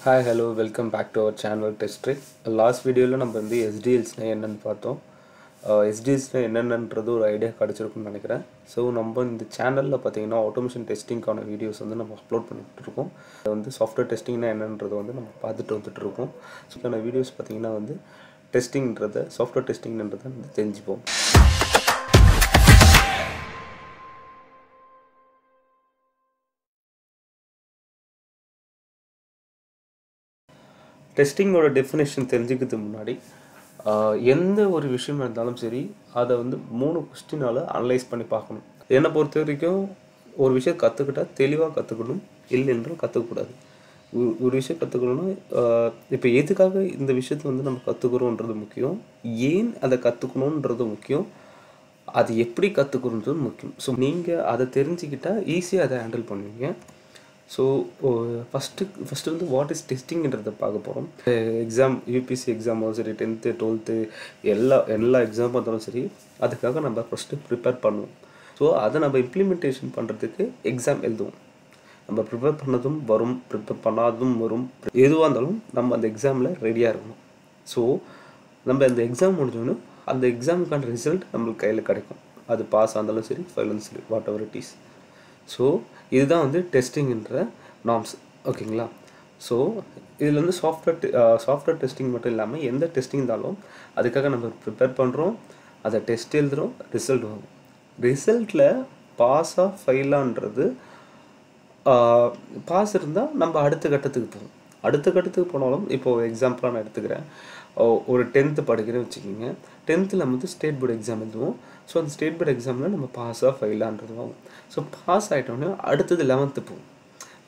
Hi, hello, welcome back to our channel Test Trick. Last video la நம்ம வந்து SDLs னா என்னன்னு பார்த்தோம். SDLs னா என்னன்றது ஒரு ஐடியா கிடைச்சிருக்கும்னு நினைக்கிறேன். ஸோ நம்ம இந்த சேனலில் பார்த்தீங்கன்னா ஆட்டோமேஷன் டெஸ்டிங்கான வீடியோஸ் வந்து நம்ம அப்லோட் பண்ணிட்டு இருக்கோம். அது வந்து சாஃப்ட்வேர் டெஸ்டிங்னா என்னன்றது வந்து நம்ம பார்த்துட்டு வந்துட்டு இருக்கோம். ஸோ இந்த வீடியோஸ் பார்த்தீங்கன்னா வந்து டெஸ்டிங்ன்றதை சாஃப்ட்வேர் டெஸ்டிங்ன்றதை வந்து தெரிஞ்சுப்போம். டெஸ்டிங்கோட டெஃபினேஷன் தெரிஞ்சுக்கிறதுக்கு முன்னாடி எந்த ஒரு விஷயம் இருந்தாலும் சரி அதை வந்து 3 கொஸ்டினால் அனலைஸ் பண்ணி பார்க்கணும். என்னை பொறுத்த வரைக்கும் ஒரு விஷயம் கற்றுக்கிட்டா தெளிவாக கற்றுக்கணும், இல்லை என்றும் கற்றுக்கக்கூடாது. ஒரு விஷயம் கற்றுக்கணும்னா இப்போ எதுக்காக இந்த விஷயத்தை வந்து நம்ம கற்றுக்குறோன்றது முக்கியம், ஏன் அதை கற்றுக்கணுன்றது முக்கியம், அது எப்படி கற்றுக்கணுன்றது முக்கியம். ஸோ நீங்கள் அதை தெரிஞ்சுக்கிட்டால் ஈஸியாக அதை ஹேண்டில் பண்ணுவீங்க. ஸோ ஃபஸ்ட்டு வந்து வாட் இஸ் டெஸ்டிங்கிறத பார்க்க போகிறோம். எக்ஸாம் யூபிஎஸ்சி எக்ஸாமும் சரி, 10th 12th எல்லா எக்ஸாமும் இருந்தாலும் சரி, அதுக்காக நம்ம ஃபஸ்ட்டு ப்ரிப்பேர் பண்ணுவோம். ஸோ அதை நம்ம இம்ப்ளிமெண்டேஷன் பண்ணுறதுக்கு எக்ஸாம் எழுதுவோம். நம்ம ப்ரிப்பேர் பண்ணதும் வரும், ப்ரிப்பேர் பண்ணாததும் வரும். எதுவாக இருந்தாலும் நம்ம அந்த எக்ஸாமில் ரெடியாக இருக்கணும். ஸோ நம்ம அந்த எக்ஸாம் முடிஞ்சோன்னு அந்த எக்ஸாமுக்கான ரிசல்ட் நம்மளுக்கு கையில் கிடைக்கும். அது பாஸ் ஆனாலும் சரி, ஃபெயில் ஆனாலும் சரி, what ever it is. So இதுதான் வந்து டெஸ்டிங்ன்ற நார்ம்ஸ், ஓகேங்களா? ஸோ இதில் வந்து சாஃப்ட்வேர் டெஸ்டிங் மட்டும் இல்லாமல் எந்த டெஸ்டிங் இருந்தாலும் அதுக்காக நம்ம ப்ரிப்பேர் பண்ணுறோம், அதை டெஸ்ட் எழுதுகிறோம், ரிசல்ட் வரும். ரிசல்ட்டில் பாஸாக ஃபெயிலான்றது பாஸ் இருந்தால் நம்ம அடுத்த கட்டத்துக்கு போவோம். அடுத்த கட்டத்துக்கு போனாலும் இப்போது எக்ஸாம்பிளாக நான் எடுத்துக்கிறேன். ஒரு 10th படிக்கிறேன்னு வச்சுக்கிங்க. 10th வந்து ஸ்டேட் போர்டு எக்ஸாம் எழுதுவோம். ஸோ அந்த ஸ்டேட் போர்டு எக்ஸாமில் நம்ம பாஸாக ஃபெயிலான்றது ஆகும். ஸோ பாஸ் ஆகிட்டோன்னே அடுத்தது 11th போவோம்,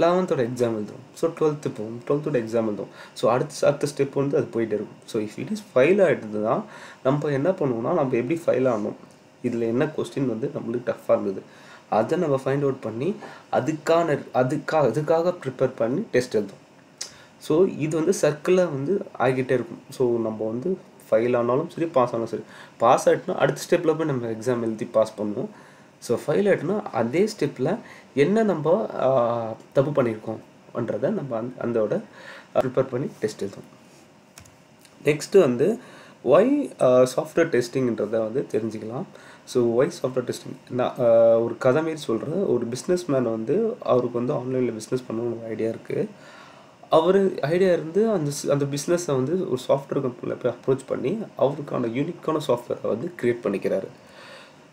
11th எக்ஸாம் எழுதுவோம். ஸோ 12th போவோம், 12th எக்ஸாம் எழுதுவோம். ஸோ அடுத்த ஸ்டெப் வந்து அது போயிட்டே இருக்கும். So if it is fail ஆகிட்டு தான் நம்ம என்ன பண்ணுவோம்னா, நம்ம எப்படி ஃபெயில் ஆகணும், இதில் என்ன கொஸ்டின் வந்து நம்மளுக்கு டஃப்பாக இருந்தது, அதை நம்ம ஃபைண்ட் அவுட் பண்ணி அதுக்காக ப்ரிப்பேர் பண்ணி டெஸ்ட் எழுதுவோம். ஸோ இது வந்து சர்க்கிளாக வந்து ஆகிட்டே இருக்கும். ஸோ நம்ம வந்து ஃபெயில் ஆனாலும் சரி, பாஸ் ஆனாலும் சரி, பாஸ் ஆகிட்டுனா அடுத்த ஸ்டெப்பில் போய் நம்ம எக்ஸாம் எழுதி பாஸ் பண்ணுவோம். ஸோ ஃபெயில் ஆகிட்டுனா அதே ஸ்டெப்பில் என்ன நம்ம தப்பு பண்ணியிருக்கோம்ன்றதை நம்ம அதோட ப்ரிப்பேர் பண்ணி டெஸ்ட் எழுதுவோம். நெக்ஸ்ட்டு வந்து ஒய் சாஃப்ட்வேர் டெஸ்டிங்ன்றதை வந்து தெரிஞ்சுக்கலாம். ஸோ ஒய் சாஃப்ட்வேர் டெஸ்டிங், நான் ஒரு கதை மாரி சொல்கிறேன். ஒரு பிஸ்னஸ் மேன் வந்து அவருக்கு வந்து ஆன்லைனில் பிஸ்னஸ் பண்ணணும்னு ஒரு ஐடியா இருக்குது. அவர் ஐடியா இருந்து அந்த பிஸ்னஸை வந்து ஒரு சாஃப்ட்வேர் கம்பெனியில் போய் அப்ரோச் பண்ணி அவருக்கான யூனிக்கான சாஃப்ட்வேரை வந்து க்ரியேட் பண்ணிக்கிறாரு.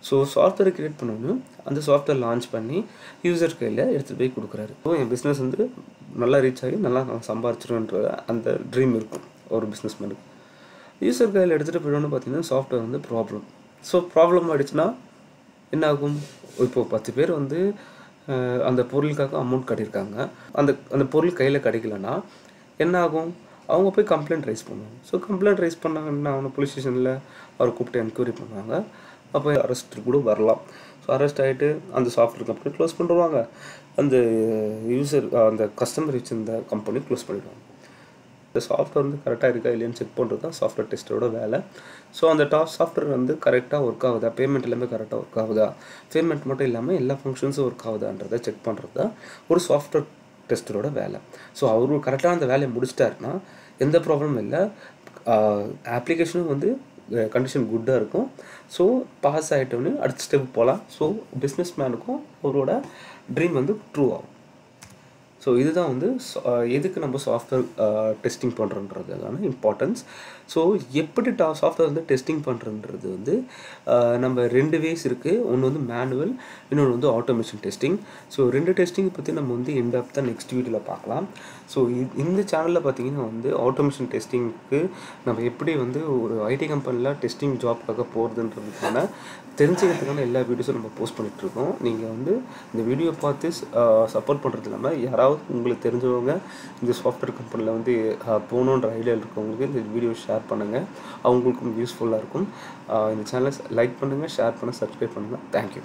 ஸோ சாஃப்ட்வேரை க்ரியேட் பண்ணணும், அந்த சாஃப்ட்வேர் லான்ச் பண்ணி யூசர் கையில் எடுத்துகிட்டு போய் கொடுக்குறாரு. ஸோ என் பிஸ்னஸ் வந்து நல்லா ரீச் ஆகி நல்லா நான் சம்பாரிச்சிடுன்ற அந்த ட்ரீம் இருக்கும் ஒரு பிஸ்னஸ் மேனுக்கு. யூசர் கையில் எடுத்துகிட்டு போய்டணும்னு பார்த்தீங்கன்னா சாஃப்ட்வேர் வந்து ப்ராப்ளம். ஸோ ப்ராப்ளம் ஆகிடுச்சுன்னா என்ன ஆகும்? இப்போது 10 பேர் வந்து அந்த பொருளுக்காக அமௌண்ட் கட்டியிருக்காங்க, அந்த பொருள் கையில் கிடைக்கலன்னா என்ன ஆகும்? அவங்க போய் கம்ப்ளைண்ட் ரைஸ் பண்ணுவாங்க. ஸோ கம்ப்ளைண்ட் ரைஸ் பண்ணாங்கன்னா அவங்க போலீஸ் ஸ்டேஷனில் அவரை கூப்பிட்டு என்கொயரி பண்ணுவாங்க. அப்போ அரெஸ்ட் கூட வரலாம். ஸோ அரெஸ்ட் ஆகிட்டு அந்த சாஃப்ட்வேர் கம்பெனி க்ளோஸ் பண்ணிடுவாங்க, அந்த அந்த கஸ்டமர் வச்சுருந்த கம்பெனி க்ளோஸ் பண்ணிடுவாங்க. இந்த சாஃப்ட்வேர் வந்து கரெக்டாக இருக்கா இல்லையான்னு செக் பண்ணுறது தான் சாஃப்ட்வேர் டெஸ்ட்டரோட வேலை. ஸோ அந்த சாஃப்ட்வேர் வந்து கரெக்டாக ஒர்க் ஆகுதா, பேமெண்ட் எல்லாமே கரெக்டாக ஒர்க் ஆகுதா, பேமெண்ட் மட்டும் இல்லாமல் எல்லா ஃபங்க்ஷன்ஸும் ஒர்க் ஆகுதான்றதை செக் பண்ணுறது தான் ஒரு சாஃப்ட்வேர் டெஸ்ட்டரோட வேலை. ஸோ அவரு கரெக்டாக அந்த வேலையை முடிச்சிட்டாருன்னா எந்த ப்ராப்ளமும் இல்லை, அப்ளிகேஷனும் வந்து கண்டிஷன் குட்டாக இருக்கும். ஸோ பாஸ் ஆகிட்டோன்னே அடுத்த ஸ்டெப் போகலாம். ஸோ பிஸ்னஸ் மேனுக்கும் அவரோட ட்ரீம் வந்து ட்ரூ ஆகும். ஸோ இதுதான் வந்து எதுக்கு நம்ம சாஃப்ட்வேர் டெஸ்டிங் பண்ணுறன்றதுக்கான இம்பார்ட்டன்ஸ். ஸோ எப்படி சாஃப்ட்வேர் வந்து டெஸ்டிங் பண்ணுறன்றது வந்து நம்ம 2 வேஸ் இருக்குது. ஒன்று வந்து மேனுவல், இன்னொன்று வந்து ஆட்டோமேஷன் டெஸ்டிங். ஸோ 2 டெஸ்டிங் பற்றி நம்ம வந்து தான் நெக்ஸ்ட் வீடியோவில் பார்க்கலாம். ஸோ இந்த சேனலில் பார்த்தீங்கன்னா வந்து ஆட்டோமேஷன் டெஸ்டிங்க்கு நம்ம எப்படி வந்து ஒரு ஐடி கம்பெனியில் டெஸ்டிங் ஜாப்க்காக போகிறதுன்றதுக்கான தெரிஞ்சுக்கிறதுக்கான எல்லா வீடியோஸும் நம்ம போஸ்ட் பண்ணிகிட்ருக்கோம். நீங்கள் வந்து இந்த வீடியோ பார்த்து சப்போர்ட் பண்ணுறது இல்லாமல் யாராவது உங்களுக்கு தெரிஞ்சவங்க இந்த சாஃப்ட்வேர் கம்பெனியில் வந்து போகணுன்ற ஐடியா இருக்கவங்களுக்கு இந்த வீடியோ ஷேர் பண்ணுங்கள், அவங்களுக்கும் யூஸ்ஃபுல்லாக இருக்கும். இந்த சேனலை லைக் பண்ணுங்கள், ஷேர் பண்ணுங்கள், சப்ஸ்கிரைப் பண்ணுங்கள். தேங்க்யூ.